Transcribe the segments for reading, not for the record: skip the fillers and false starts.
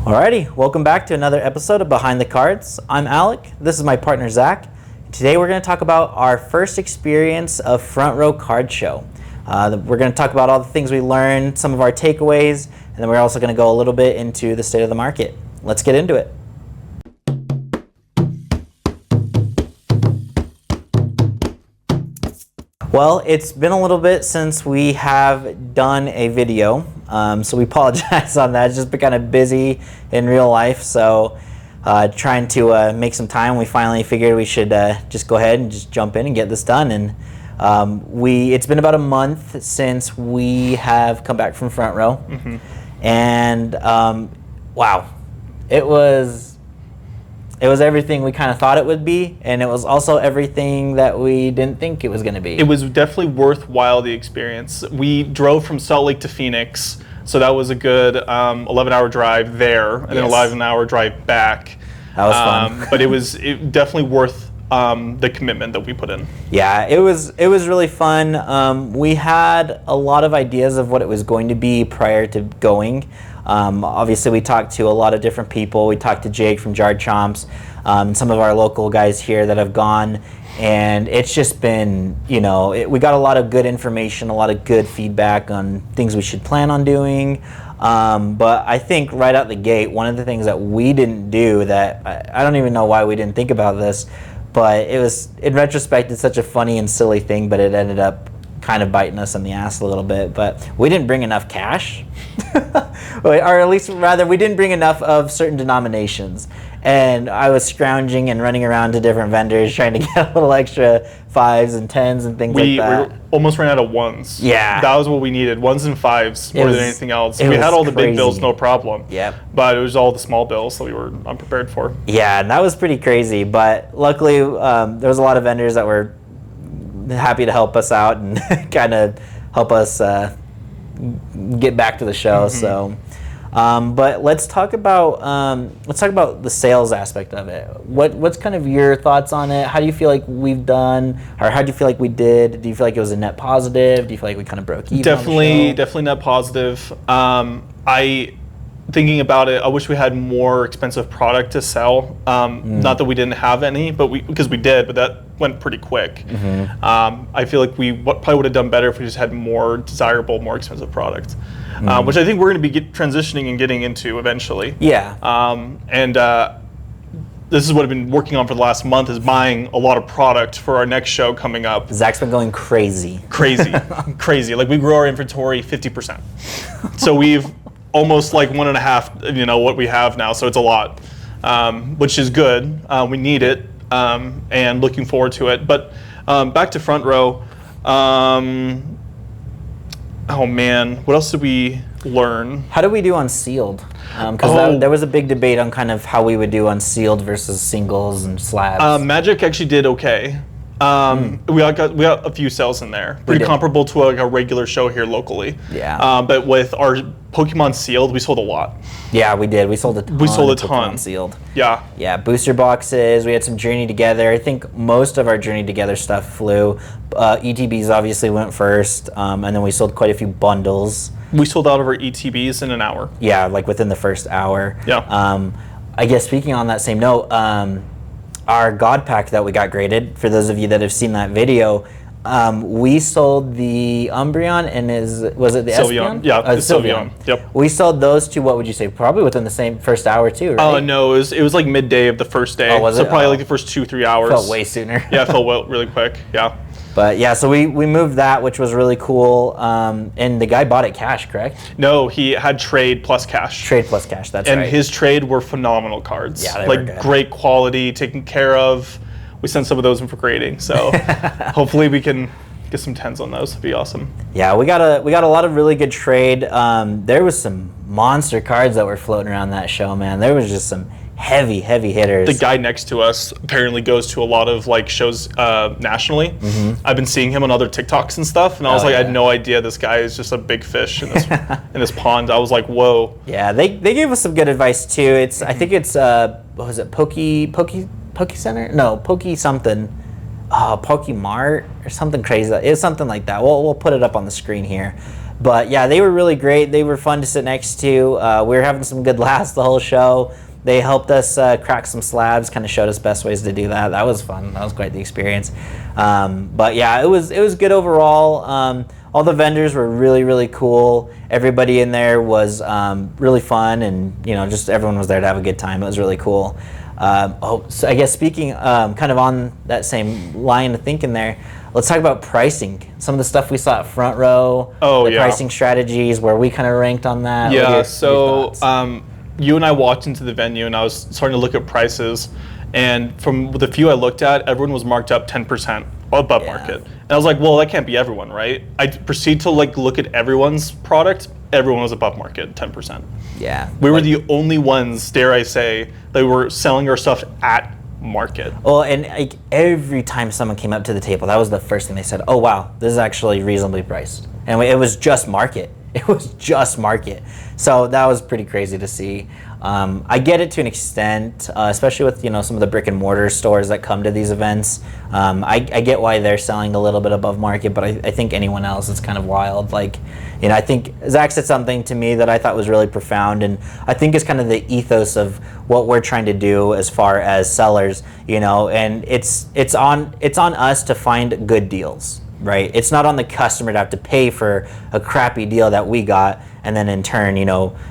Alrighty, welcome back to another episode of Behind the Cards. I'm Alec, this is my partner Zach. Today we're going to talk about our first experience of FrontRow Card Show. We're going to talk about all the things we learned, some of our takeaways, and then we're also going to go a little bit into the state of the market. Let's get into it. Well, it's been a little bit since we have done a video, so we apologize on that. It's just been kind of busy in real life, so trying to make some time. We finally figured we should just go ahead and just jump in and get this done. And it's been about a month since we have come back from FrontRow, and wow, it was everything we kind of thought it would be, and it was also everything that we didn't think it was going to be. It was definitely worthwhile, the experience. We drove from Salt Lake to Phoenix, so that was a good 11-hour drive there, and then an 11-hour drive back. That was fun. But it was definitely worth the commitment that we put in. Yeah, it was really fun. We had a lot of ideas of what it was going to be prior to going. Obviously, we talked to a lot of different people. We talked to Jake from Jarred Chomps, some of our local guys here that have gone, and it's just been, we got a lot of good information, a lot of good feedback on things we should plan on doing. But I think right out the gate, one of the things that we didn't do that I don't even know why we didn't think about this, but it was, in retrospect, it's such a funny and silly thing, but it ended up kind of biting us in the ass a little bit. But we didn't bring enough cash, or at least rather we didn't bring enough of certain denominations. And I was scrounging and running around to different vendors trying to get a little extra 5s and 10s and things like that. We almost ran out of 1s. Yeah. That was what we needed, 1s and 5s more than anything else. We had all the big bills, no problem. Yep. But it was all the small bills that we were unprepared for. Yeah, and that was pretty crazy. But luckily, there was a lot of vendors that were happy to help us out and kind of help us get back to the show. So, but let's talk about the sales aspect of it. What's kind of your thoughts on it? How do you feel like we've done, or how do you feel like we did? Do you feel like it was a net positive? Do you feel like we kind of broke even? Definitely net positive. Thinking about it, I wish we had more expensive product to sell. Not that we didn't have any, because we did, but that went pretty quick. I feel like we probably would have done better if we just had more desirable, more expensive product, which I think we're going to be transitioning and getting into eventually. Yeah. This is what I've been working on for the last month, is buying a lot of product for our next show coming up. Zach's been going crazy. Crazy. Like, we grew our inventory 50%. So we've almost like 1.5, what we have now. So it's a lot, which is good. We need it, and looking forward to it. But back to FrontRow. Oh man, what else did we learn? How did we do on sealed? Because there was a big debate on kind of how we would do on sealed versus singles and slabs. Magic actually did okay. We got a few sales in there, pretty comparable to a regular show here locally. Yeah. But with our Pokemon sealed, we sold a lot. Yeah, we did. We sold a ton. Pokemon sealed. Yeah. Yeah, booster boxes. We had some Journey Together. I think most of our Journey Together stuff flew. ETBs obviously went first, and then we sold quite a few bundles. We sold out of our ETBs in an hour. Yeah, like within the first hour. Yeah. I guess speaking on that same note, our God Pack that we got graded, for those of you that have seen that video, we sold the Umbreon and was it the Sylveon? Espeon? Yeah, the Sylveon. Yep. We sold those two, what would you say, probably within the same first hour too, right? Oh, no, it was like midday of the first day. Oh, was it? So probably like the first 2-3 hours. Felt way sooner. Yeah, it felt really quick, yeah. But yeah, so we moved that, which was really cool. And the guy bought it cash, correct? No, he had trade plus cash. Trade plus cash, that's right. And his trade were phenomenal cards. Yeah, they were good. Great quality, taken care of. We sent some of those in for grading, so hopefully we can get some 10s on those. It'd be awesome. Yeah, we got a lot of really good trade. There was some monster cards that were floating around that show, man. There was just some heavy hitters. The guy next to us apparently goes to a lot of shows nationally. I've been seeing him on other TikToks and stuff, and I was I had no idea this guy is just a big fish in this in this pond. I was like, whoa. Yeah, they gave us some good advice too. I think it's what was it, Poke Center? No, Poke something. Poke Mart or something crazy. It's something like that. We'll put it up on the screen here. But yeah, they were really great. They were fun to sit next to. We were having some good laughs the whole show. They helped us crack some slabs, kind of showed us best ways to do that. That was fun. That was quite the experience. But yeah, it was good overall. All the vendors were really, really cool. Everybody in there was really fun, and just everyone was there to have a good time. It was really cool. So I guess speaking kind of on that same line of thinking there, let's talk about pricing. Some of the stuff we saw at Front Row, the pricing strategies, where we kind of ranked on that. Yeah, so you and I walked into the venue, and I was starting to look at prices, and from the few I looked at, everyone was marked up 10% above market. And I was like, well, that can't be everyone, right? I proceed to look at everyone's product. Everyone was above market, 10%. Yeah. We were the only ones, dare I say, that were selling our stuff at market. Well, and every time someone came up to the table, that was the first thing they said. Oh, wow, this is actually reasonably priced. And it was just market. It was just market. So that was pretty crazy to see. I get it to an extent, especially with some of the brick and mortar stores that come to these events. I get why they're selling a little bit above market, but I think anyone else, it's kind of wild. I think Zach said something to me that I thought was really profound, and I think is kind of the ethos of what we're trying to do as far as sellers. And it's on us to find good deals. Right, it's not on the customer to have to pay for a crappy deal that we got, and then in turn,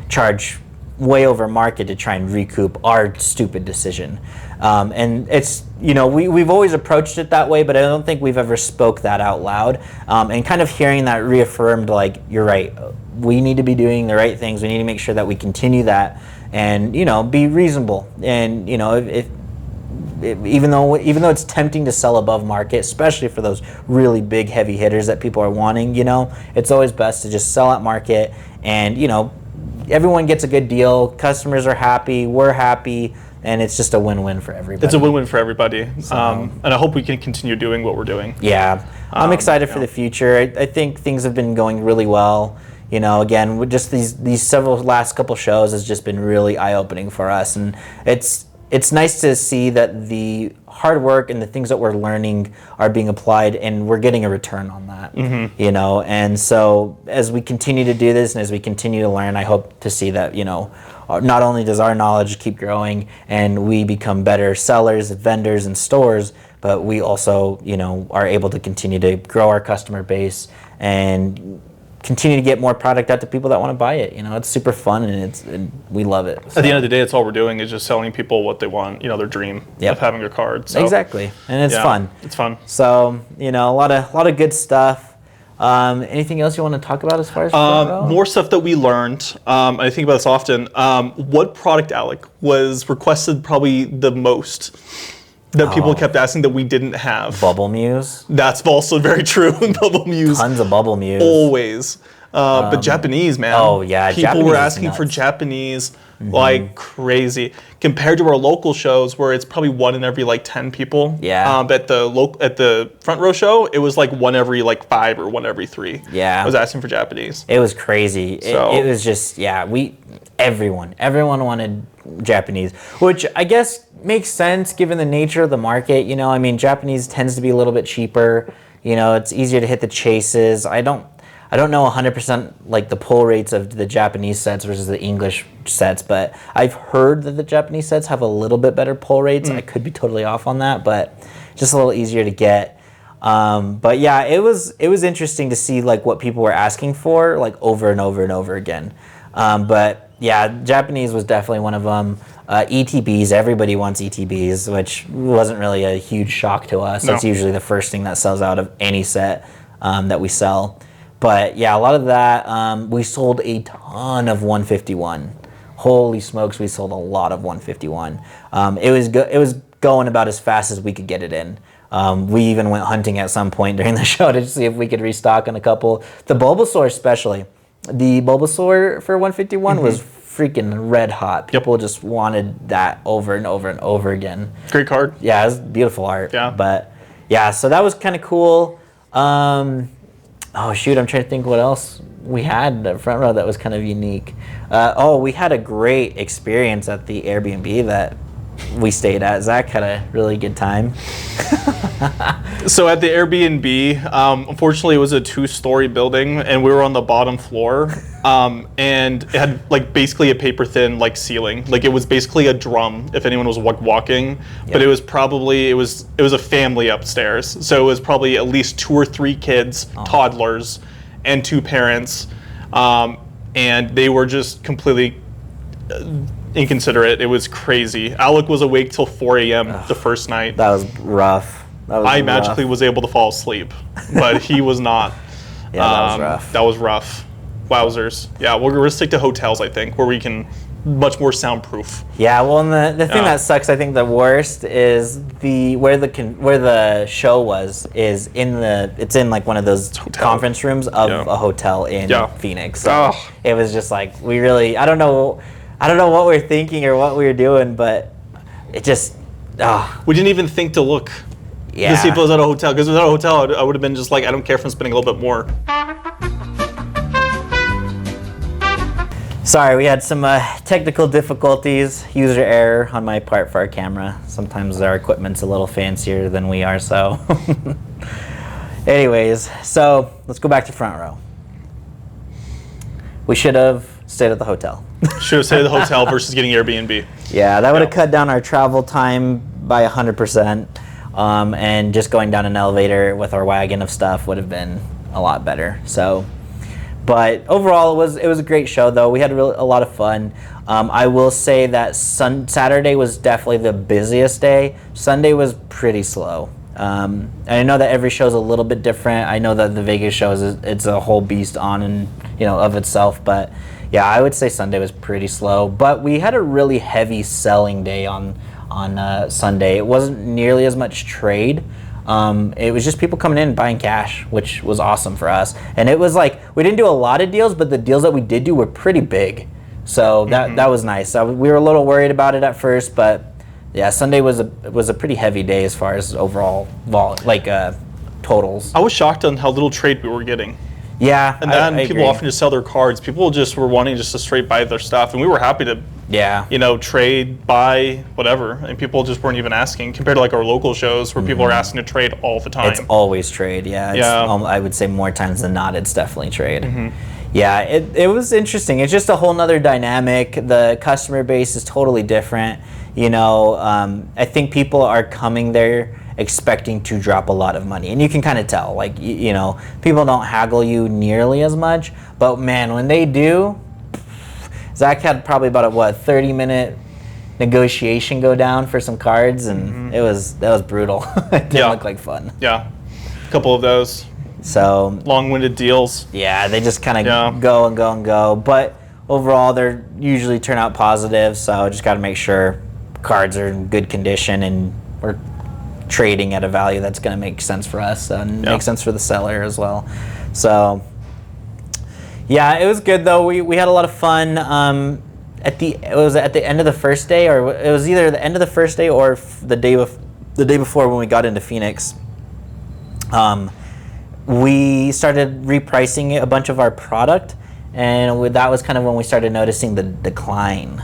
charge way over market to try and recoup our stupid decision. And it's we've always approached it that way, but I don't think we've ever spoke that out loud. And kind of hearing that reaffirmed, you're right, we need to be doing the right things. We need to make sure that we continue that, and be reasonable. And even though it's tempting to sell above market, especially for those really big heavy hitters that people are wanting, it's always best to just sell at market, and everyone gets a good deal, customers are happy, we're happy, and it's just a win-win for everybody. It's a win-win for everybody. And I hope we can continue doing what we're doing. Yeah, I'm excited for the future. I think things have been going really well. Again, with just these several last couple shows has just been really eye-opening for us, and it's nice to see that the hard work and the things that we're learning are being applied, and we're getting a return on that. And so as we continue to do this and as we continue to learn, I hope to see that not only does our knowledge keep growing and we become better sellers, vendors, and stores, but we also are able to continue to grow our customer base and continue to get more product out to people that want to buy it. It's super fun, and we love it. So. At the end of the day, it's all we're doing is just selling people what they want, their dream of having a card. So. Exactly, and it's fun. It's fun. So a lot of good stuff. Anything else you want to talk about as far as more stuff that we learned? I think about this often. What product, Alec, was requested probably the most? That people kept asking that we didn't have. Bubble Muse. That's also very true. Bubble Muse. Tons of Bubble Muse. Always. But Japanese, man. Oh, yeah. People Japanese were asking for Japanese like crazy. Compared to our local shows where it's probably 1 in every 10 people. Yeah. At the Front Row show, it was 1 every 5 or 1 every 3. Yeah. I was asking for Japanese. It was crazy. So, it was just, everyone wanted Japanese, which I guess makes sense given the nature of the market. Japanese tends to be a little bit cheaper. It's easier to hit the chases. I don't know 100% the pull rates of the Japanese sets versus the English sets, but I've heard that the Japanese sets have a little bit better pull rates. I could be totally off on that, but just a little easier to get. But yeah, it was interesting to see what people were asking for over and over and over again. But yeah, Japanese was definitely one of them. ETBs, everybody wants ETBs, which wasn't really a huge shock to us. No. That's usually the first thing that sells out of any set that we sell. But yeah, a lot of that, we sold a ton of 151. Holy smokes, we sold a lot of 151. It was going about as fast as we could get it in. We even went hunting at some point during the show to see if we could restock on a couple. The Bulbasaur especially. The Bulbasaur for 151 was freaking red hot. People just wanted that over and over and over again. Great card. Yeah, it was beautiful art. Yeah. But yeah, so that was kind of cool. Oh shoot, I'm trying to think what else we had at Front Row that was kind of unique. We had a great experience at the Airbnb that we stayed at. Zach had a really good time. So at the Airbnb, unfortunately, it was a 2-story building, and we were on the bottom floor, and it had like basically a paper thin like ceiling. Like it was basically a drum if anyone was walking, but it was probably it was a family upstairs, so it was probably at least 2 or 3 kids, toddlers, and 2 parents, and they were just completely inconsiderate. It was crazy. Alec was awake till 4 a.m. the first night. That was rough. I magically was able to fall asleep, but he was not. Yeah, that was rough. That was rough. Wowzers. Yeah, we're going to stick to hotels, I think, where we can much more soundproof. Yeah, well, and the thing that sucks, I think the worst is where the show was is it's in like one of those conference rooms of a hotel in Phoenix. So it was just like I don't know what we're thinking or what we were doing, but it just we didn't even think to look. To see if it was at a hotel, because if it was at a hotel, I would have been just like, I don't care if I'm spending a little bit more. Sorry, we had some technical difficulties, user error on my part for our camera. Sometimes our equipment's a little fancier than we are, so. Anyways, so let's go back to Front Row. We should have stayed at the hotel. Should have stayed at the hotel versus getting Airbnb. Yeah, that would have cut down our travel time by 100%. And just going down an elevator with our wagon of stuff would have been a lot better. So, but overall, it was a great show. Though we had a lot of fun. I will say that Saturday was definitely the busiest day. Sunday was pretty slow. And I know that every show is a little bit different. I know that the Vegas show it's a whole beast on and of itself. But yeah, I would say Sunday was pretty slow. But we had a really heavy selling day on Sunday. It wasn't nearly as much trade. It was just people coming in and buying cash, which was awesome for us. And it was like, we didn't do a lot of deals, but the deals that we did do were pretty big. So that was nice. We were a little worried about it at first, but yeah, Sunday was a pretty heavy day as far as overall totals. I was shocked on how little trade we were getting. Yeah, and then I people agree. often just sell their cards. People just were wanting just to straight buy their stuff, and we were happy to, trade, buy, whatever. And people just weren't even asking compared to like our local shows where people are asking to trade all the time. It's always trade, yeah. I would say more times than not, it's definitely trade. Yeah, it was interesting. It's just a whole nother dynamic. The customer base is totally different. I think people are coming there expecting to drop a lot of money, and you can kind of tell, like, people don't haggle you nearly as much, but man, when they do, Zach had probably about a 30-minute negotiation go down for some cards, and that was brutal. It didn't look like fun. Yeah, a couple of those. So long-winded deals. Yeah, they just kind of go and go and go, but overall they usually turn out positive. So just got to make sure cards are in good condition and we're trading at a value that's going to make sense for us and make sense for the seller as well. So yeah, it was good though. We had a lot of fun. It was at the end of the first day, or it was either the end of the first day or the day before when we got into Phoenix. We started repricing a bunch of our product, and that was kind of when we started noticing the decline.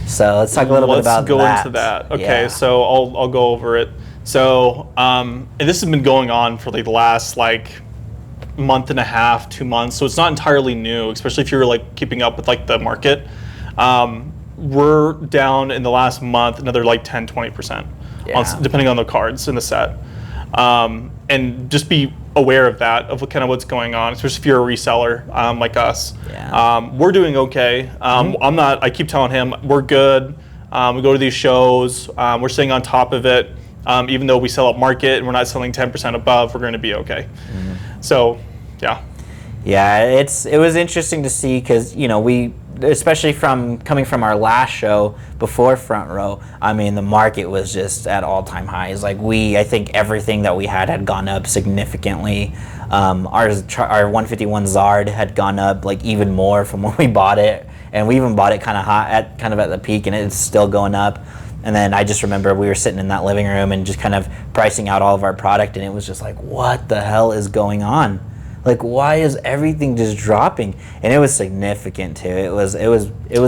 So let's talk a little bit about that. Let's go into that. Okay, so I'll go over it. So, and this has been going on for like the last month and a half, 2 months. So it's not entirely new, especially if you're keeping up with the market. We're down in the last month another 10, 20%, depending on the cards in the set. And just be aware of that, of what's going on, especially if you're a reseller like us. We're doing okay. I keep telling him we're good. We go to these shows. We're staying on top of it. Even though we sell up market and we're not selling 10% above, we're going to be okay. So, yeah. Yeah, it was interesting to see because, we, especially coming from our last show before Front Row, I mean, the market was just at all-time highs. I think everything that we had gone up significantly. Our 151 Zard had gone up even more from when we bought it, and we even bought it kind of hot at the peak, and it's still going up. And then I just remember we were sitting in that living room and just kind of pricing out all of our product, and it was just what the hell is going on? Like, why is everything just dropping? And it was significant too. It was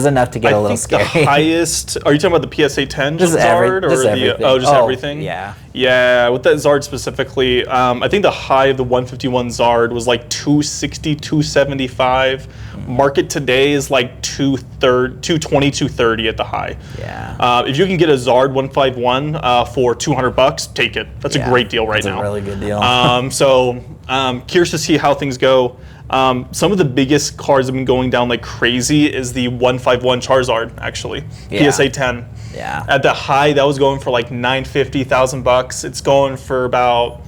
enough to get a little scary. I think the highest. Are you talking about the PSA 10 Just Zard or just the everything. everything? Yeah. Yeah, with that Zard specifically, I think the high of the 151 Zard was like 260, 275. Market today is like 220, 230 at the high. Yeah. If you can get a Zard 151 for $200, take it. That's a great deal right now. That's a really good deal. Curious to see how things go. Some of the biggest cards have been going down like crazy is the 151 Charizard, actually. Yeah. PSA 10. Yeah. At the high, that was going for like $950, $1,000. It's going for about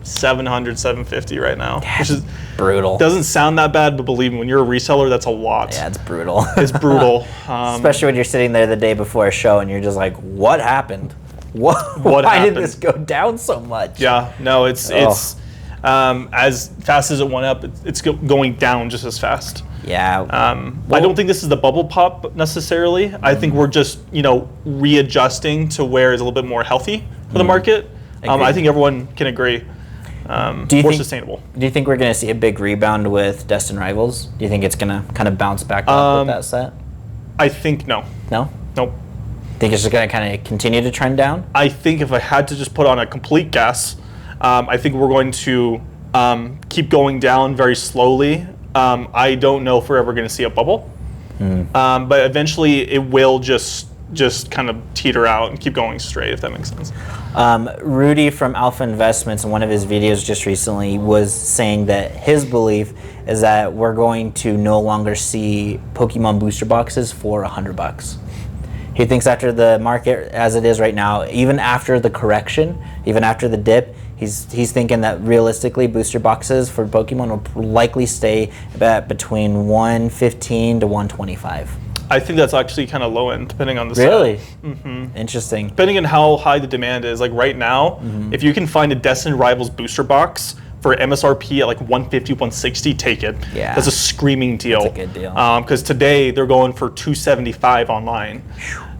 $700, $750 right now. That's which is brutal. Doesn't sound that bad, but believe me, when you're a reseller, that's a lot. Yeah, it's brutal. It's brutal. Especially when you're sitting there the day before a show and you're just like, what happened? Why happened? did this go down so much? Yeah, no, it's as fast as it went up, it's going down just as fast. Yeah. I don't think this is the bubble pop necessarily. I think we're just readjusting to where it's a little bit more healthy for the market. I think everyone can agree. More sustainable. Do you think we're going to see a big rebound with Destined Rivals? Do you think it's going to kind of bounce back up with that set? I think no. No? Nope. Think it's just going to kind of continue to trend down? I think if I had to just put on a complete guess, I think we're going to keep going down very slowly. I don't know if we're ever going to see a bubble, but eventually it will just kind of teeter out and keep going straight, if that makes sense. Rudy from Alpha Investments in one of his videos just recently was saying that his belief is that we're going to no longer see Pokemon booster boxes for $100. He thinks after the market as it is right now, even after the correction, even after the dip, he's thinking that realistically booster boxes for Pokemon will likely stay at between 115 to 125. I think that's actually kind of low end, depending on the set. Really? Mm-hmm. Interesting. Depending on how high the demand is. Like right now, if you can find a Destined Rivals booster box for MSRP at like 150, 160, take it. Yeah. That's a screaming deal. That's a good deal. Because today they're going for 275 online.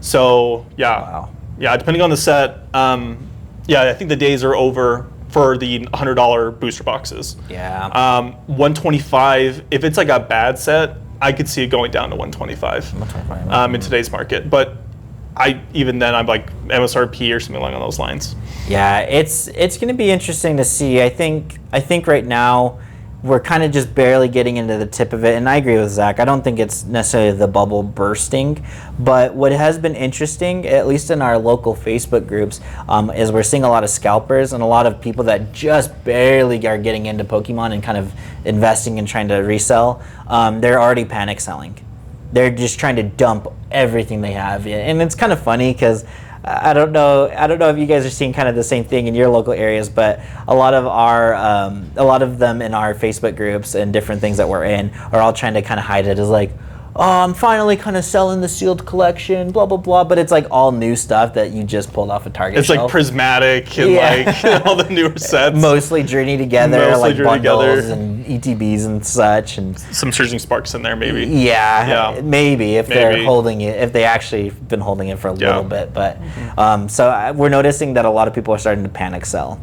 So yeah. Wow. Yeah, depending on the set, I think the days are over for the $100 booster boxes. Yeah. 125, if it's like a bad set, I could see it going down to 125 in today's market. But even then, I'm like MSRP or something along those lines. Yeah, it's going to be interesting to see. I think right now we're kind of just barely getting into the tip of it, and I agree with Zach. I don't think it's necessarily the bubble bursting, but what has been interesting, at least in our local Facebook groups, is we're seeing a lot of scalpers and a lot of people that just barely are getting into Pokemon and kind of investing and trying to resell. They're already panic selling. They're just trying to dump everything they have, and it's kind of funny because I don't know if you guys are seeing kind of the same thing in your local areas, but a lot of them in our Facebook groups and different things that we're in are all trying to kind of hide it as like, oh, I'm finally kind of selling the sealed collection, blah, blah, blah. But it's like all new stuff that you just pulled off a Target It's shelf. like Prismatic and like all the newer sets. Mostly Journey Together, Mostly like Journey bundles Together. and ETBs and such. And Some Surging Sparks in there, maybe. yeah, maybe if they're Maybe. holding it, if they actually been holding it for a Yeah. little bit. But we're noticing that a lot of people are starting to panic sell,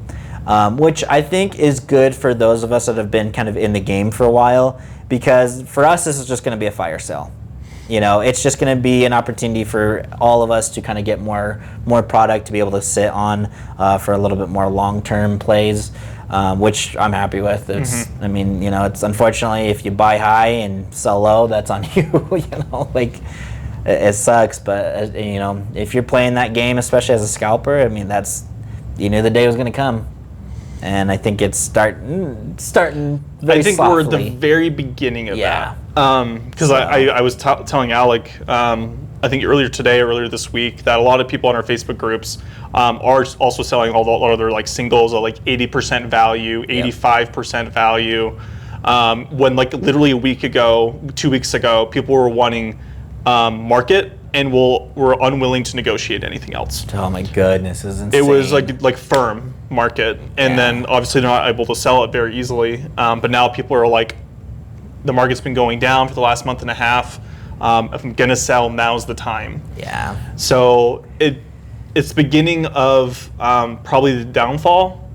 which I think is good for those of us that have been kind of in the game for a while, because for us this is just going to be a fire sale. It's just going to be an opportunity for all of us to kind of get more product to be able to sit on for a little bit more long-term plays, which I'm happy with. It's, I mean, it's unfortunately if you buy high and sell low, that's on you. Like it sucks, but if you're playing that game, especially as a scalper, I mean, you knew the day was going to come. And I think it's starting very I think softly. we're at the very beginning of Yeah. that. Because I was telling Alec, I think earlier today or earlier this week, that a lot of people on our Facebook groups are also selling a lot of their like singles at like 80% value, 85% value. When like literally a week ago, 2 weeks ago, people were wanting market and were unwilling to negotiate anything else. Oh my goodness, is insane. It was like firm market, and then obviously they're not able to sell it very easily. But now people are like, the market's been going down for the last month and a half. If I'm gonna sell, now's the time. Yeah. So it's the beginning of probably the downfall.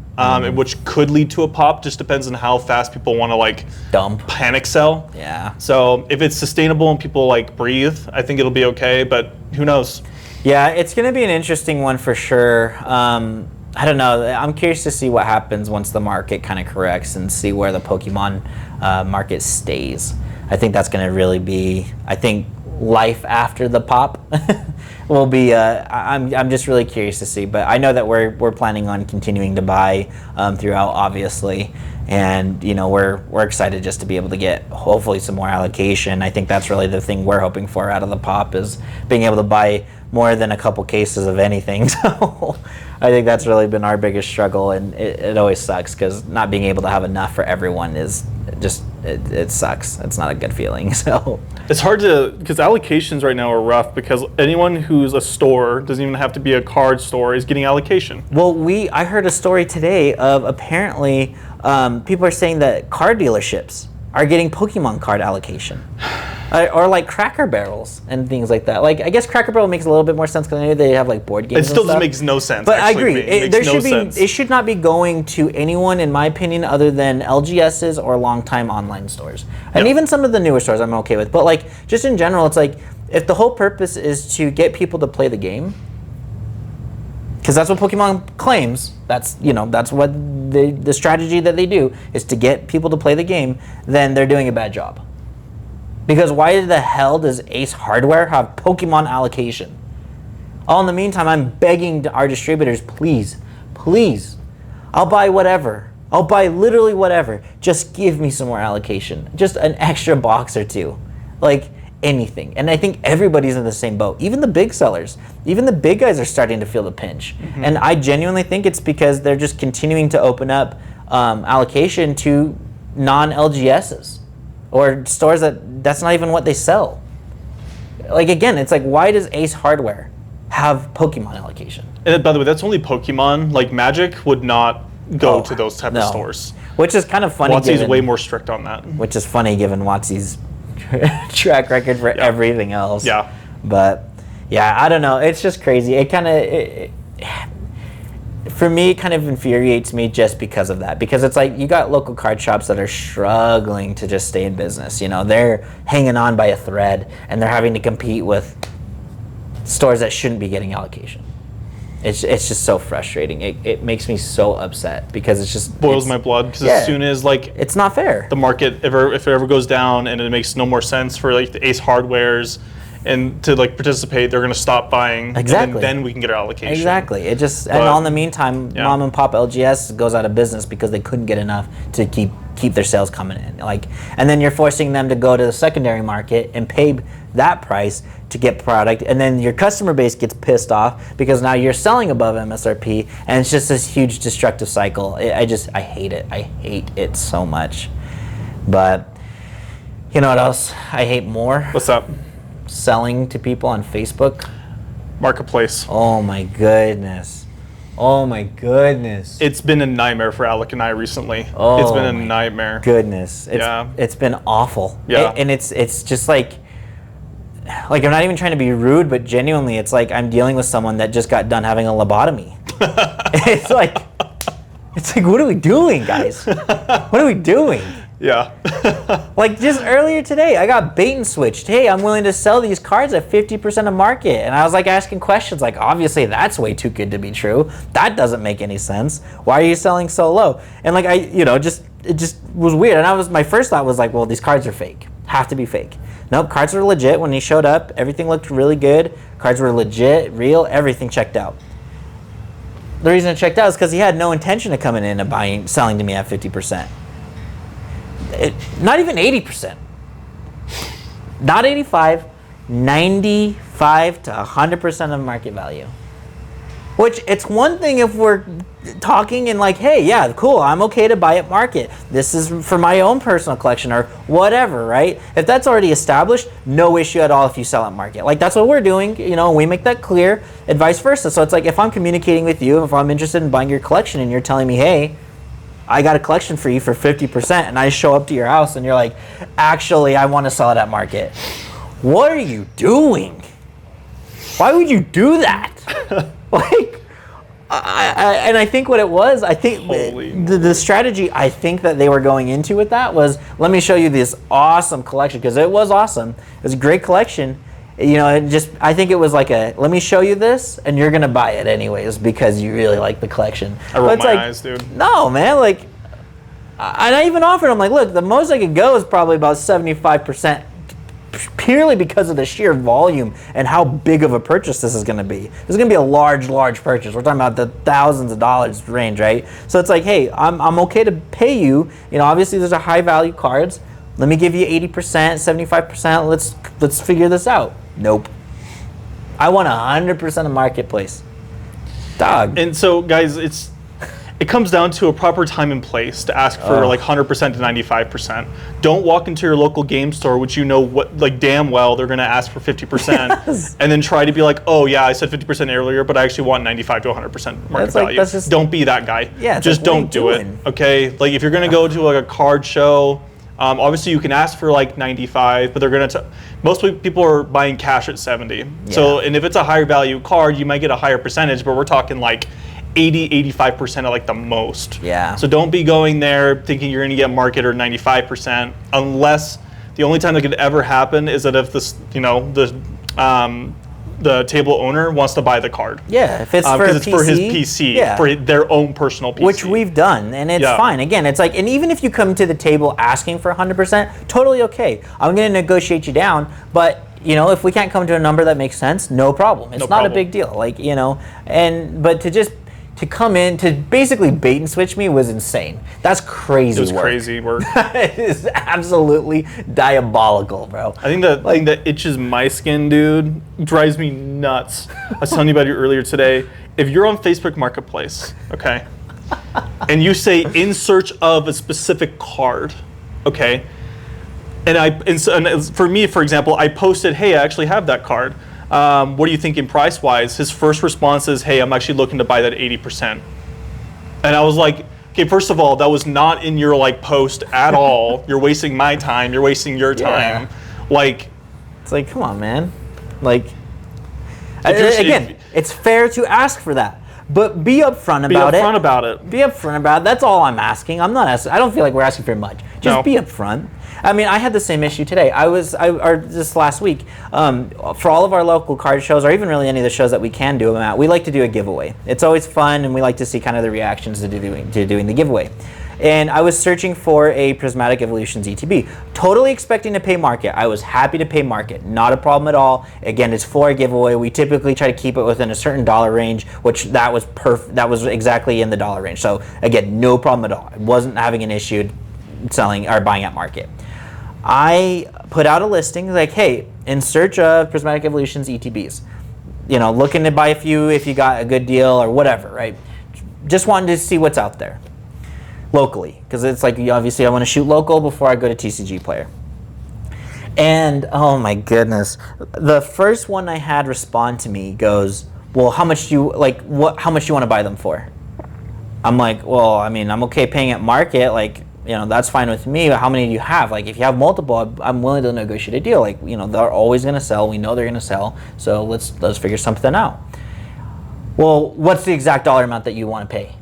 which could lead to a pop. Just depends on how fast people want to like Dump. panic sell. Yeah. So if it's sustainable and people like breathe, I think it'll be okay. But who knows? Yeah, it's going to be an interesting one for sure. I don't know. I'm curious to see what happens once the market kind of corrects and see where the Pokemon market stays. I think that's going to really be, I think, life after the pop will be. I'm just really curious to see. But I know that we're planning on continuing to buy throughout, obviously. And we're excited just to be able to get hopefully some more allocation. I think that's really the thing we're hoping for out of the pop, is being able to buy more than a couple cases of anything. So I think that's really been our biggest struggle, and it always sucks because not being able to have enough for everyone is just it sucks. It's not a good feeling. So it's hard because allocations right now are rough, because anyone who's a store, doesn't even have to be a card store, is getting allocation. Well, I heard a story today of apparently people are saying that car dealerships are getting Pokemon card allocation. Or like Cracker Barrels and things like that. Like, I guess Cracker Barrel makes a little bit more sense because I know they have like board games. It still and stuff. makes no sense. But actually, I agree. It should not be going to anyone, in my opinion, other than LGSs or longtime online stores. And even some of the newer stores I'm okay with. But like, just in general, it's like, if the whole purpose is to get people to play the game, because that's what Pokemon claims, that's what the strategy that they do is to get people to play the game, then they're doing a bad job. Because why the hell does Ace Hardware have Pokemon allocation? In the meantime, I'm begging our distributors, please, I'll buy whatever. I'll buy literally whatever. Just give me some more allocation. Just an extra box or two. Like anything. And I think everybody's in the same boat. Even the big sellers. Even the big guys are starting to feel the pinch. Mm-hmm. And I genuinely think it's because they're just continuing to open up allocation to non-LGSs. Or stores that's not even what they sell. Like, again, it's like, why does Ace Hardware have Pokemon allocation? And by the way, that's only Pokemon. Like, Magic would not go to those type of stores. Which is kind of funny. WotC's way more strict on that. Which is funny given WotC's track record for everything else. Yeah. But, yeah, I don't know. It's just crazy. It kind of... For me, it kind of infuriates me just because of that. Because it's like, you got local card shops that are struggling to just stay in business. They're hanging on by a thread, and they're having to compete with stores that shouldn't be getting allocation. It's just so frustrating. It makes me so upset because it's just... Boils my blood, because as soon as, like... It's not fair. The market, if it ever goes down and it makes no more sense for, like, the Ace Hardwares and to like participate, they're going to stop buying. Exactly. And then we can get our allocation. Exactly. And on the meantime, mom and pop LGS goes out of business because they couldn't get enough to keep their sales coming in. And then you're forcing them to go to the secondary market and pay that price to get product, and then your customer base gets pissed off because now you're selling above MSRP, and it's just this huge destructive cycle. I hate it. I hate it so much. But you know what else I hate more? What's up? Selling to people on Facebook. Marketplace. Oh my goodness. It's been a nightmare for Alec and I recently. Oh, it's been a nightmare. Goodness. It's been awful. Yeah. And it's just like I'm not even trying to be rude, but genuinely it's like I'm dealing with someone that just got done having a lobotomy. It's like what are we doing, guys? What are we doing? Yeah. Like just earlier today, I got bait and switched. Hey, I'm willing to sell these cards at 50% of market. And I was like asking questions like, obviously that's way too good to be true. That doesn't make any sense. Why are you selling so low? And like it just was weird. And my first thought was like, well, these cards are fake. Have to be fake. Nope, cards were legit. When he showed up, everything looked really good. Cards were legit, real, everything checked out. The reason it checked out is because he had no intention of coming in and selling to me at 50%. Not even 80%. Not 85, 95 to 100% of market value. Which, it's one thing if we're talking and like, hey, yeah, cool, I'm okay to buy at market. This is for my own personal collection or whatever, right? If that's already established, no issue at all if you sell at market. Like, that's what we're doing, we make that clear, and vice versa. So it's like, if I'm communicating with you, if I'm interested in buying your collection and you're telling me, hey, I got a collection for you for 50%, and I show up to your house and you're like, actually, I want to sell it at market. What are you doing? Why would you do that? Like, And I think what it was, I think the strategy I think that they were going into with that was, let me show you this awesome collection, because it was awesome. It was a great collection. You know, I think it was like let me show you this, and you're gonna buy it anyways because you really like the collection. I rolled my eyes, dude. No, man, like, and I even offered, I'm like, look, the most I could go is probably about 75%. Purely because of the sheer volume and how big of a purchase this is going to be. This is going to be a large purchase. We're talking about the thousands of dollars range, right? So it's like, hey, I'm okay to pay you. You know, obviously there's a high value cards. Let me give you 80%, 75%. Let's figure this out. Nope. I want 100% of marketplace. Dog. And so, guys, it comes down to a proper time and place to ask for like 100% to 95%. Don't walk into your local game store, which you know what, like damn well they're going to ask for 50%, yes. And then try to be like, oh yeah, I said 50% earlier, but I actually want 95 to 100% market value. Don't be that guy. Yeah, just don't do it. Okay, like if you're going to go to like a card show, obviously you can ask for like 95, but they're going to. Most people are buying cash at 70. Yeah. So, and if it's a higher value card, you might get a higher percentage, but we're talking like 80-85% at like the most. Yeah. So don't be going there thinking you're going to get market or 95%, unless the only time that could ever happen is that if this, you know, the table owner wants to buy the card. Yeah, if it's for because it's for his PC, for their own personal PC. Which we've done, and it's fine. Again, it's like, and even if you come to the table asking for 100%, totally okay. I'm going to negotiate you down, but you know, if we can't come to a number that makes sense, no problem. It's not a big deal. Like, you know, but to come in to basically bait and switch me was insane. That's crazy work. It was crazy work. It is absolutely diabolical, bro. I think the thing that itches my skin, dude, drives me nuts. I was telling you about it earlier today. If you're on Facebook Marketplace, okay, and you say in search of a specific card, okay, and for me, for example, I posted, hey, I actually have that card. What are you thinking price-wise? His first response is, hey, I'm actually looking to buy that 80%. And I was like, okay, first of all, that was not in your like post at all. You're wasting my time. You're wasting your time. Yeah. Like, it's like, come on, man. Like, again, it's fair to ask for that. But be upfront about it. Be upfront about it. Be upfront about it. That's all I'm asking. I'm not asking. I don't feel like we're asking for much. Just be upfront. I mean, I had the same issue today. Or just last week, for all of our local card shows, or even really any of the shows that we can do them at, we like to do a giveaway. It's always fun, and we like to see kind of the reactions to doing the giveaway. And I was searching for a Prismatic Evolutions ETB, totally expecting to pay market. I was happy to pay market, not a problem at all. Again, it's for a giveaway. We typically try to keep it within a certain dollar range, which that was exactly in the dollar range. So again, no problem at all. I wasn't having an issue selling or buying at market. I put out a listing like, hey, in search of Prismatic Evolutions ETBs, you know, looking to buy a few if you got a good deal or whatever, right? Just wanted to see what's out there locally, because it's like, obviously I want to shoot local before I go to TCG Player. And oh my goodness, the first one I had respond to me goes, well, how much do you how much do you want to buy them for? I'm like, well, I mean, I'm okay paying at market, like, you know, that's fine with me, but how many do you have? Like, if you have multiple, I'm willing to negotiate a deal. Like, you know, they're always going to sell. We know they're going to sell. So let's figure something out. Well, what's the exact dollar amount that you want to pay?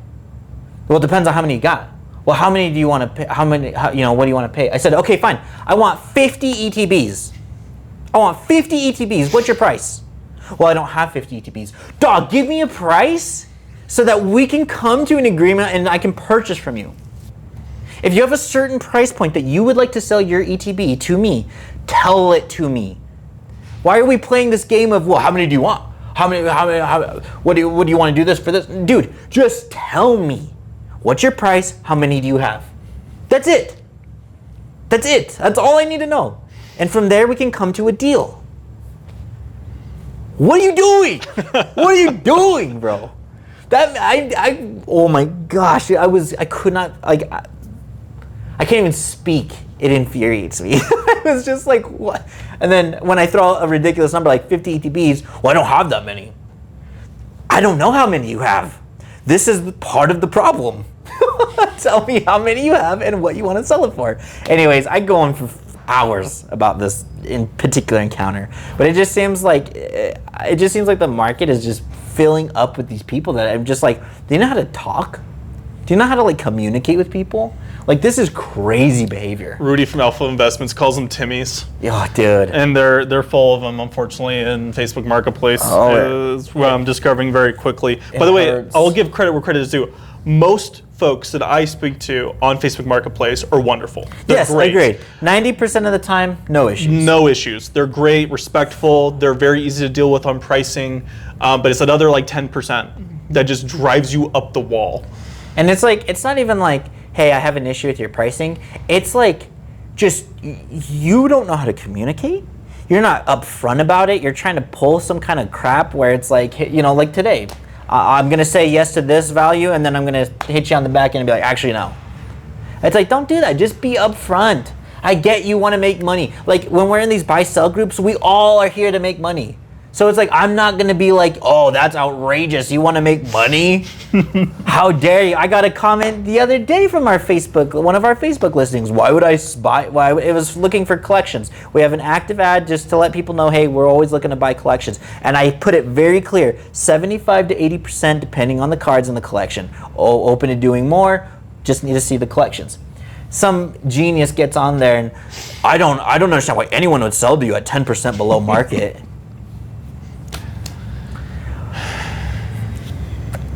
Well, it depends on how many you got. Well, how many do you want to pay? What do you want to pay? I said, okay, fine. I want 50 ETBs. I want 50 ETBs. What's your price? Well, I don't have 50 ETBs. Dog, give me a price so that we can come to an agreement and I can purchase from you. If you have a certain price point that you would like to sell your ETB to me, tell it to me. Why are we playing this game of, well, how many do you want? What do you want to do this for this? Dude, just tell me. What's your price? How many do you have? That's it. That's it. That's all I need to know. And from there, we can come to a deal. What are you doing? What are you doing, bro? Oh my gosh, I could not, like, I can't even speak. It infuriates me. It was just like, what? And then when I throw a ridiculous number like 50 ETBs, well, I don't have that many. I don't know how many you have. This is part of the problem. Tell me how many you have and what you want to sell it for. Anyways, I go on for hours about this in particular encounter, but it just seems like the market is just filling up with these people that I'm just like, do you know how to talk? Do you know how to like communicate with people? Like, this is crazy behavior. Rudy from Alpha Investments calls them Timmies. Oh, dude. And they're full of them, unfortunately, in Facebook Marketplace. Is what I'm discovering very quickly. By the way, I'll give credit where credit is due. Most folks that I speak to on Facebook Marketplace are wonderful. They're great. Agreed. 90% of the time, no issues. No issues. They're great, respectful. They're very easy to deal with on pricing. But it's another like 10% that just drives you up the wall. And it's like, it's not even like, hey, I have an issue with your pricing. It's like, just, you don't know how to communicate. You're not upfront about it. You're trying to pull some kind of crap where it's like, you know, like today, I'm going to say yes to this value, and then I'm going to hit you on the back end and be like, actually, no. It's like, don't do that. Just be upfront. I get you want to make money. Like, when we're in these buy-sell groups, we all are here to make money. So it's like, I'm not going to be like, oh, that's outrageous. You want to make money? How dare you? I got a comment the other day from our Facebook, one of our Facebook listings. Why would I buy? It was looking for collections. We have an active ad just to let people know, hey, we're always looking to buy collections. And I put it very clear, 75 to 80% depending on the cards in the collection. Oh, open to doing more, just need to see the collections. Some genius gets on there and I don't understand why anyone would sell to you at 10% below market.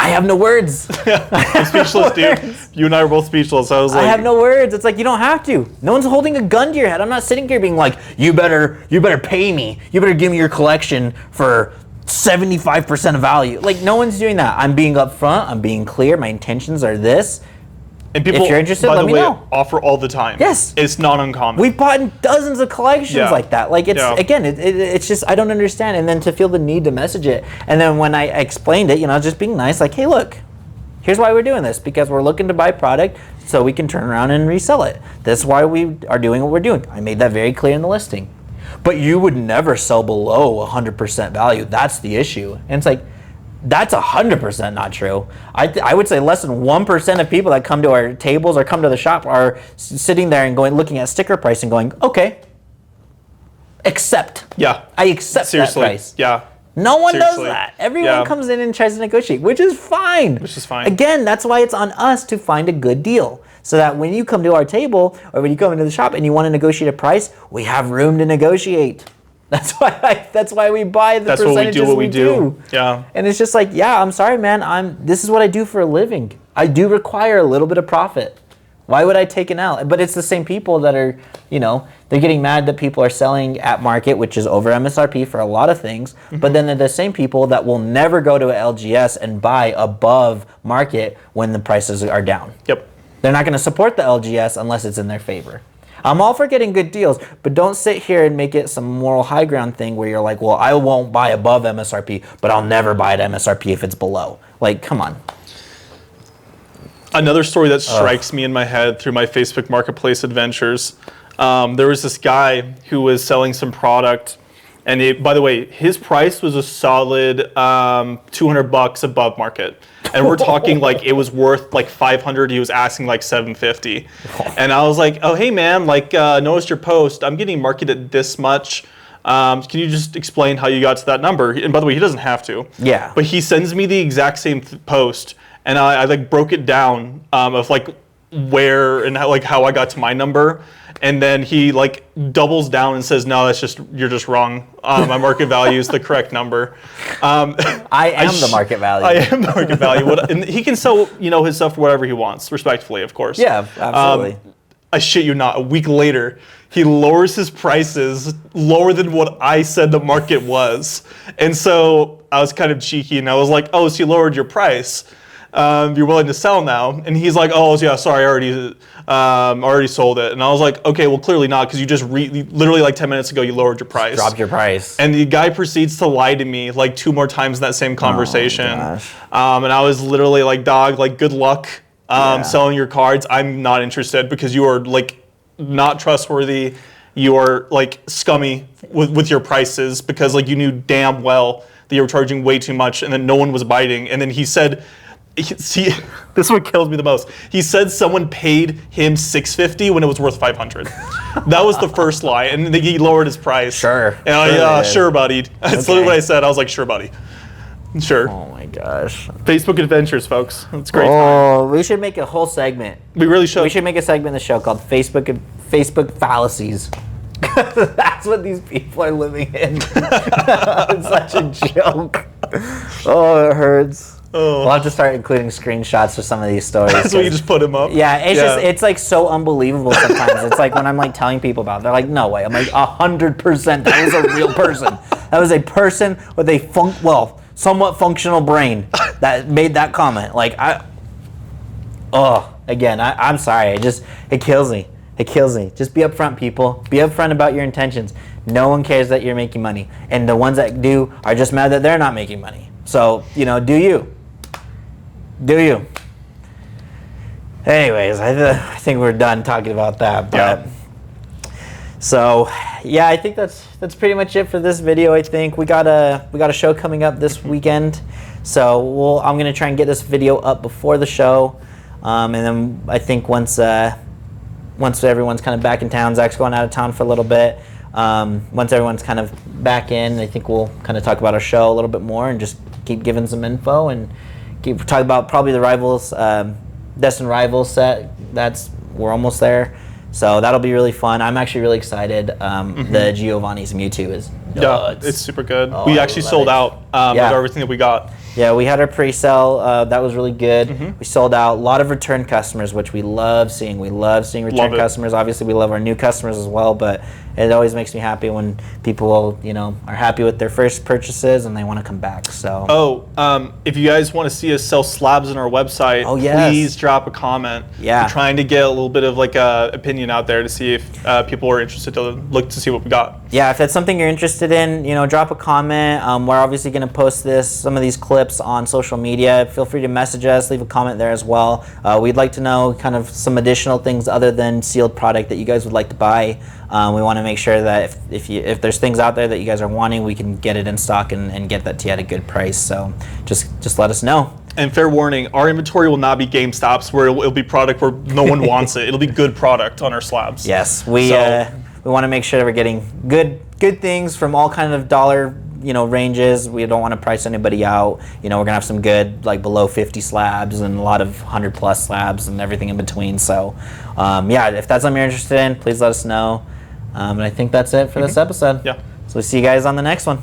I have no words. I'm speechless, dude. You and I are both speechless. I was like, I have no words. It's like, you don't have to. No one's holding a gun to your head. I'm not sitting here being like, you better pay me. You better give me your collection for 75% of value. Like, no one's doing that. I'm being upfront. I'm being clear. My intentions are this. And people, if you're interested, by let the me way, know. offer all the time. Yes. It's not uncommon. We've bought dozens of collections like that. Like, it's, again, it's just, I don't understand. And then to feel the need to message it. And then when I explained it, you know, just being nice, like, hey, look, here's why we're doing this. Because we're looking to buy product so we can turn around and resell it. That's why we are doing what we're doing. I made that very clear in the listing. But you would never sell below 100% value. That's the issue. And it's like, that's 100% not true. I would say less than 1% of people that come to our tables or come to the shop are sitting there and looking at sticker price and going, okay, accept. Yeah. I accept Seriously. that price. Yeah. No one does that. Everyone comes in and tries to negotiate, which is fine. Which is fine. Again, that's why it's on us to find a good deal. So that when you come to our table or when you come into the shop and you want to negotiate a price, we have room to negotiate. That's why we buy the percentages we do. Yeah. And it's just like, yeah, I'm sorry, man. This is what I do for a living. I do require a little bit of profit. Why would I take an L? But it's the same people that are, you know, they're getting mad that people are selling at market, which is over MSRP for a lot of things. Mm-hmm. But then they're the same people that will never go to a LGS and buy above market when the prices are down. Yep. They're not going to support the LGS unless it's in their favor. I'm all for getting good deals, but don't sit here and make it some moral high ground thing where you're like, well, I won't buy above MSRP, but I'll never buy at MSRP if it's below. Like, come on. Another story that strikes me in my head through my Facebook Marketplace adventures, there was this guy who was selling some product, and by the way, his price was a solid $200 above market. And we're talking like it was worth like $500. He was asking like $750, and I was like, "Oh, hey man, like noticed your post. I'm getting marketed this much. Can you just explain how you got to that number?" And by the way, he doesn't have to. Yeah. But he sends me the exact same post, and I like broke it down of like where and how I got to my number. And then he like doubles down and says, "No, you're just wrong. My market value is the correct number." I am the market value. I am the market value. And he can sell, his stuff for whatever he wants, respectfully, of course. Yeah, absolutely. I shit you not. A week later, he lowers his prices lower than what I said the market was. And so I was kind of cheeky, and I was like, "Oh, so you lowered your price? You're willing to sell now?" And he's like, "Oh, yeah, sorry, I already sold it." And I was like, "Okay, well, clearly not, because you just literally like 10 minutes ago, you lowered your price." Dropped your price. And the guy proceeds to lie to me like 2 more times in that same conversation. Oh, and I was literally like, "Dog, like, good luck selling your cards. I'm not interested, because you are like not trustworthy. You are like scummy with your prices, because like you knew damn well that you were charging way too much, and then no one was biting." And then he said, "See, this is what kills me the most. He said someone paid him $650 when it was worth $500. That was the first lie, and then he lowered his price. Sure. And sure, buddy. That's literally what I said. I was like, "Sure, buddy." Sure. Oh my gosh. Facebook adventures, folks. It's a great time. Oh, we should make a whole segment. We really should. We should make a segment in the show called Facebook fallacies. That's what these people are living in. It's such a joke. Oh, it hurts. Oh. We'll have to start including screenshots of some of these stories. So you just put them up? Yeah, it's like so unbelievable sometimes. It's like when I'm like telling people about it, they're like, no way. I'm like, 100% that was a real person. That was a person with a somewhat functional brain that made that comment. Like, I'm sorry. It kills me. It kills me. Just be upfront, people. Be upfront about your intentions. No one cares that you're making money. And the ones that do are just mad that they're not making money. So, do you. Do you? Anyways, I think we're done talking about that. But So, yeah, I think that's pretty much it for this video. I think we got a show coming up this weekend. So I'm gonna try and get this video up before the show, and then I think once everyone's kind of back in town, Zach's going out of town for a little bit. Once everyone's kind of back in, I think we'll kind of talk about our show a little bit more and just keep giving some info and keep talking about probably the Rivals, Destined Rivals set. We're almost there, so that'll be really fun. I'm actually really excited. The Giovanni's Mewtwo is nuts. Yeah, it's super good. Oh, we actually sold out with everything that we got. Yeah, we had our pre-sale. That was really good. We sold out. A lot of return customers, which we love seeing. We love seeing return customers. Obviously, we love our new customers as well, but it always makes me happy when people, are happy with their first purchases and they want to come back. So. If you guys want to see us sell slabs on our website, please drop a comment. Yeah. We're trying to get a little bit of like a opinion out there to see if people are interested to look to see what we got. Yeah, if that's something you're interested in, drop a comment. We're obviously going to post some of these clips on social media. Feel free to message us, leave a comment there as well. We'd like to know kind of some additional things other than sealed product that you guys would like to buy. We want to make sure that if there's things out there that you guys are wanting, we can get it in stock and get that to you at a good price. So just let us know. And fair warning, our inventory will not be GameStop's where it'll be product where no one wants it. It'll be good product on our slabs. Yes, we want to make sure that we're getting good things from all kind of dollar ranges. We don't want to price anybody out. We're gonna have some good like below 50 slabs and a lot of 100+ slabs and everything in between. So if that's something you're interested in, please let us know. And I think that's it for this episode. Yeah. So we'll see you guys on the next one.